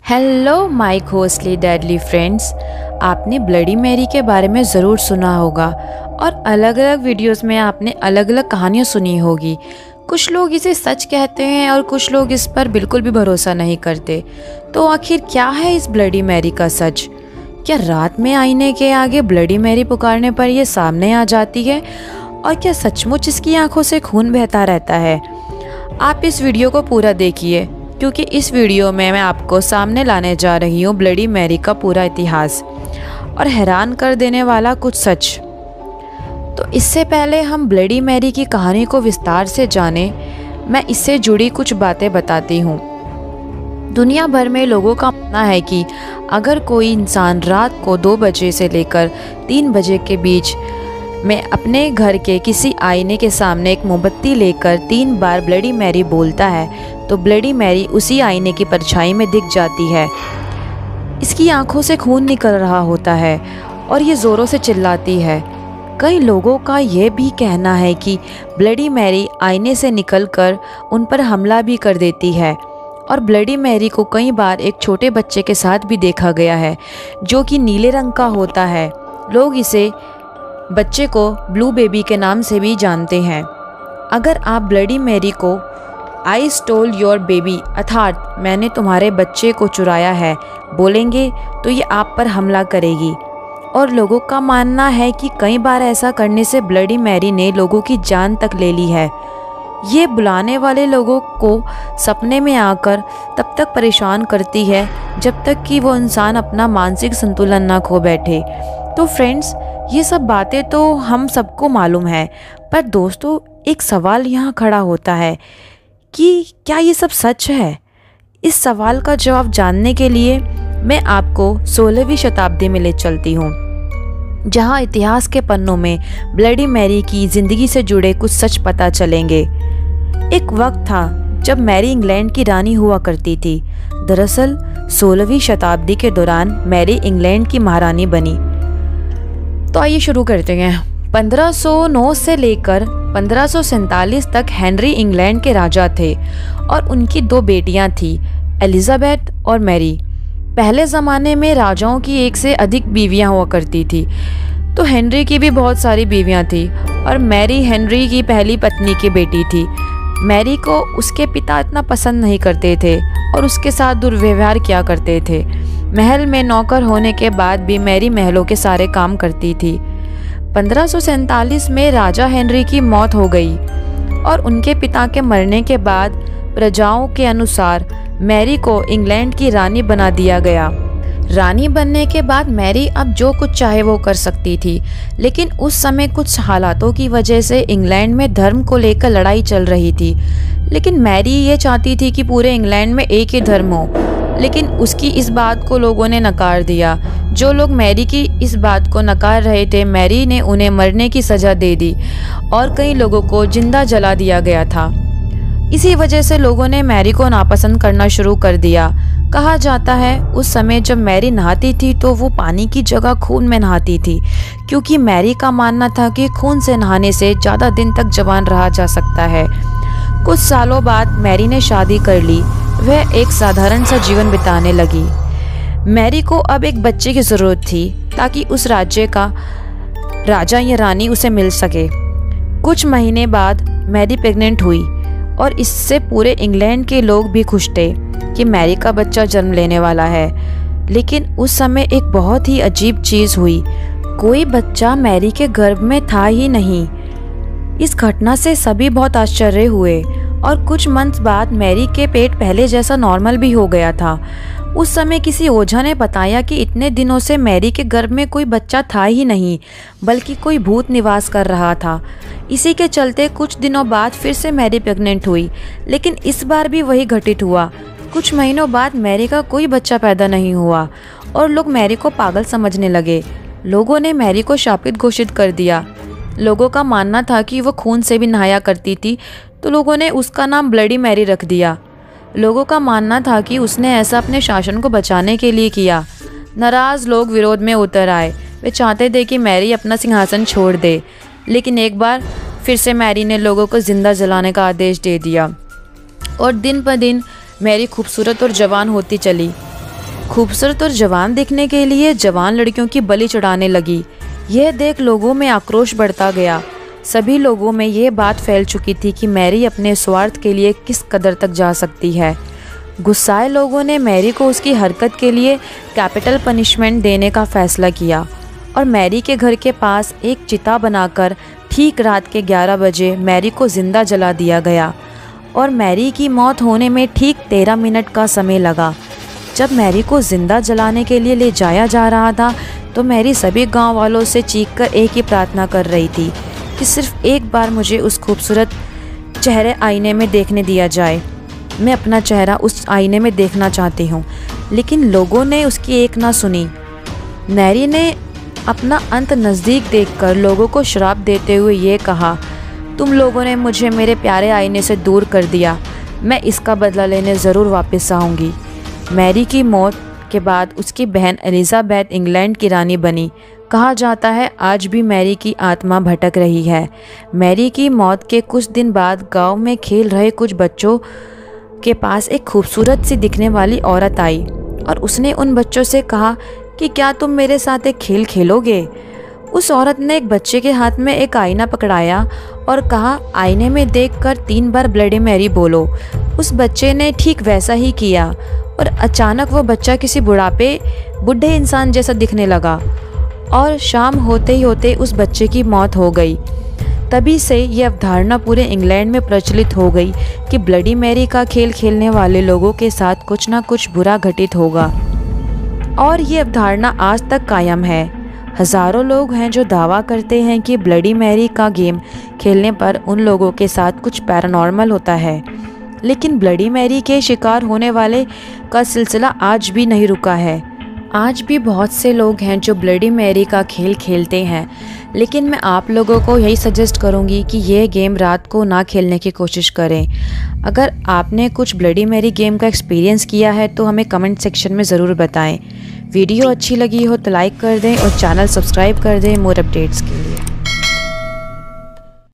Hello my ghostly deadly friends. आपने bloody Mary के बारे में ज़रूर सुना होगा और अलग अलग वीडियोस में आपने अलग अलग कहानियाँ सुनी होगी। कुछ लोग इसे सच कहते हैं और कुछ लोग इस पर बिल्कुल भी भरोसा नहीं करते। तो आखिर क्या है इस ब्लडी मैरी का सच? क्या रात में आईने के आगे ब्लडी मैरी पुकारने पर यह सामने आ जाती है? और क्या सचमुच इसकी आंखों से खून बहता रहता है? आप इस वीडियो को पूरा देखिए, क्योंकि इस वीडियो में मैं आपको सामने लाने जा रही हूँ ब्लडी मैरी का पूरा इतिहास और हैरान कर देने वाला कुछ सच। तो इससे पहले हम ब्लडी मैरी की कहानी को विस्तार से जानें, मैं इससे जुड़ी कुछ बातें बताती हूँ। दुनिया भर में लोगों का मानना है कि अगर कोई इंसान रात को 2 बजे से लेकर 3 बजे के बीच में अपने घर के किसी आईने के सामने एक मोमबत्ती लेकर 3 बार ब्लडी मैरी बोलता है तो ब्लडी मैरी उसी आईने की परछाई में दिख जाती है। इसकी आंखों से खून निकल रहा होता है और ये ज़ोरों से चिल्लाती है। कई लोगों का यह भी कहना है कि ब्लडी मैरी आईने से निकलकर उन पर हमला भी कर देती है और ब्लडी मैरी को कई बार एक छोटे बच्चे के साथ भी देखा गया है जो कि नीले रंग का होता है। लोग इसे बच्चे को ब्लू बेबी के नाम से भी जानते हैं। अगर आप ब्लडी मैरी को आई स्टोल योर बेबी अर्थात मैंने तुम्हारे बच्चे को चुराया है बोलेंगे तो ये आप पर हमला करेगी। और लोगों का मानना है कि कई बार ऐसा करने से ब्लडी मैरी ने लोगों की जान तक ले ली है। ये बुलाने वाले लोगों को सपने में आकर तब तक परेशान करती है जब तक कि वो इंसान अपना मानसिक संतुलन ना खो बैठे। तो फ्रेंड्स, ये सब बातें तो हम सबको मालूम है, पर दोस्तों एक सवाल यहाँ खड़ा होता है कि क्या ये सब सच है? इस सवाल का जवाब जानने के लिए मैं आपको 16वीं शताब्दी में ले चलती हूँ, जहाँ इतिहास के पन्नों में ब्लडी मैरी की ज़िंदगी से जुड़े कुछ सच पता चलेंगे। एक वक्त था जब मैरी इंग्लैंड की रानी हुआ करती थी। दरअसल 16वीं शताब्दी के दौरान मैरी इंग्लैंड की महारानी बनी। तो आइए शुरू करते हैं। 1509 से लेकर 1547 तक हेनरी इंग्लैंड के राजा थे और उनकी 2 बेटियां थी, एलिजाबेथ और मैरी। पहले ज़माने में राजाओं की 1 से अधिक बीवियां हुआ करती थी, तो हेनरी की भी बहुत सारी बीवियां थी और मैरी हेनरी की पहली पत्नी की बेटी थी। मैरी को उसके पिता इतना पसंद नहीं करते थे और उसके साथ दुर्व्यवहार किया करते थे। महल में नौकर होने के बाद भी मैरी महलों के सारे काम करती थी। 1547 में राजा हेनरी की मौत हो गई और उनके पिता के मरने के बाद प्रजाओं के अनुसार मैरी को इंग्लैंड की रानी बना दिया गया। रानी बनने के बाद मैरी अब जो कुछ चाहे वो कर सकती थी, लेकिन उस समय कुछ हालातों की वजह से इंग्लैंड में धर्म को लेकर लड़ाई चल रही थी। लेकिन मैरी ये चाहती थी कि पूरे इंग्लैंड में एक ही धर्म हो, लेकिन उसकी इस बात को लोगों ने नकार दिया। जो लोग मैरी की इस बात को नकार रहे थे, मैरी ने उन्हें मरने की सज़ा दे दी और कई लोगों को जिंदा जला दिया गया था। इसी वजह से लोगों ने मैरी को नापसंद करना शुरू कर दिया। कहा जाता है उस समय जब मैरी नहाती थी तो वो पानी की जगह खून में नहाती थी, क्योंकि मैरी का मानना था कि खून से नहाने से ज़्यादा दिन तक जवान रहा जा सकता है। कुछ सालों बाद मैरी ने शादी कर ली। वह एक साधारण सा जीवन बिताने लगी। मैरी को अब एक बच्चे की ज़रूरत थी ताकि उस राज्य का राजा या रानी उसे मिल सके। कुछ महीने बाद मैरी प्रेग्नेंट हुई और इससे पूरे इंग्लैंड के लोग भी खुश थे कि मैरी का बच्चा जन्म लेने वाला है। लेकिन उस समय एक बहुत ही अजीब चीज़ हुई। कोई बच्चा मैरी के गर्भ में था ही नहीं। इस घटना से सभी बहुत आश्चर्य हुए और कुछ मंथ बाद मैरी के पेट पहले जैसा नॉर्मल भी हो गया था। उस समय किसी ओझा ने बताया कि इतने दिनों से मैरी के गर्भ में कोई बच्चा था ही नहीं, बल्कि कोई भूत निवास कर रहा था। इसी के चलते कुछ दिनों बाद फिर से मैरी प्रेग्नेंट हुई, लेकिन इस बार भी वही घटित हुआ। कुछ महीनों बाद मैरी का कोई बच्चा पैदा नहीं हुआ और लोग मैरी को पागल समझने लगे। लोगों ने मैरी को शापित घोषित कर दिया। लोगों का मानना था कि वो खून से भी नहाया करती थी, तो लोगों ने उसका नाम ब्लडी मैरी रख दिया। लोगों का मानना था कि उसने ऐसा अपने शासन को बचाने के लिए किया। नाराज़ लोग विरोध में उतर आए। वे चाहते थे कि मैरी अपना सिंहासन छोड़ दे, लेकिन एक बार फिर से मैरी ने लोगों को जिंदा जलाने का आदेश दे दिया और दिन पर दिन मैरी खूबसूरत और जवान होती चली। खूबसूरत और जवान दिखने के लिए जवान लड़कियों की बलि चढ़ाने लगी। यह देख लोगों में आक्रोश बढ़ता गया। सभी लोगों में यह बात फैल चुकी थी कि मैरी अपने स्वार्थ के लिए किस कदर तक जा सकती है। गुस्साए लोगों ने मैरी को उसकी हरकत के लिए कैपिटल पनिशमेंट देने का फैसला किया और मैरी के घर के पास एक चिता बनाकर ठीक रात के 11 बजे मैरी को जिंदा जला दिया गया और मैरी की मौत होने में ठीक 13 मिनट का समय लगा। जब मैरी को जिंदा जलाने के लिए ले जाया जा रहा था तो मैरी सभी गांव वालों से चीखकर एक ही प्रार्थना कर रही थी कि सिर्फ एक बार मुझे उस खूबसूरत चेहरे आईने में देखने दिया जाए। मैं अपना चेहरा उस आईने में देखना चाहती हूँ। लेकिन लोगों ने उसकी एक ना सुनी। मैरी ने अपना अंत नज़दीक देखकर लोगों को श्राप देते हुए ये कहा, तुम लोगों ने मुझे मेरे प्यारे आईने से दूर कर दिया, मैं इसका बदला लेने ज़रूर वापस आऊँगी। मैरी की मौत के बाद उसकी बहन एलिज़ाबेथ इंग्लैंड की रानी बनी। कहा जाता है आज भी मैरी की आत्मा भटक रही है। मैरी की मौत के कुछ दिन बाद गांव में खेल रहे कुछ बच्चों के पास एक खूबसूरत सी दिखने वाली औरत आई और उसने उन बच्चों से कहा कि क्या तुम मेरे साथ एक खेल खेलोगे। उस औरत ने एक बच्चे के हाथ में एक आईना पकड़ाया और कहा, आईने में देखकर 3 बार ब्लडी मैरी बोलो। उस बच्चे ने ठीक वैसा ही किया और अचानक वो बच्चा किसी बूढ़े इंसान जैसा दिखने लगा और शाम होते ही होते उस बच्चे की मौत हो गई। तभी से ये अवधारणा पूरे इंग्लैंड में प्रचलित हो गई कि ब्लडी मैरी का खेल खेलने वाले लोगों के साथ कुछ ना कुछ बुरा घटित होगा और ये अवधारणा आज तक कायम है। हज़ारों लोग हैं जो दावा करते हैं कि ब्लडी मैरी का गेम खेलने पर उन लोगों के साथ कुछ पैरानॉर्मल होता है, लेकिन ब्लडी मैरी के शिकार होने वाले का सिलसिला आज भी नहीं रुका है। आज भी बहुत से लोग हैं जो ब्लडी मैरी का खेल खेलते हैं, लेकिन मैं आप लोगों को यही सजेस्ट करूंगी कि ये गेम रात को ना खेलने की कोशिश करें। अगर आपने कुछ ब्लडी मैरी गेम का एक्सपीरियंस किया है तो हमें कमेंट सेक्शन में ज़रूर बताएं। वीडियो अच्छी लगी हो तो लाइक कर दें और चैनल सब्सक्राइब कर दें मोर अपडेट्स के लिए।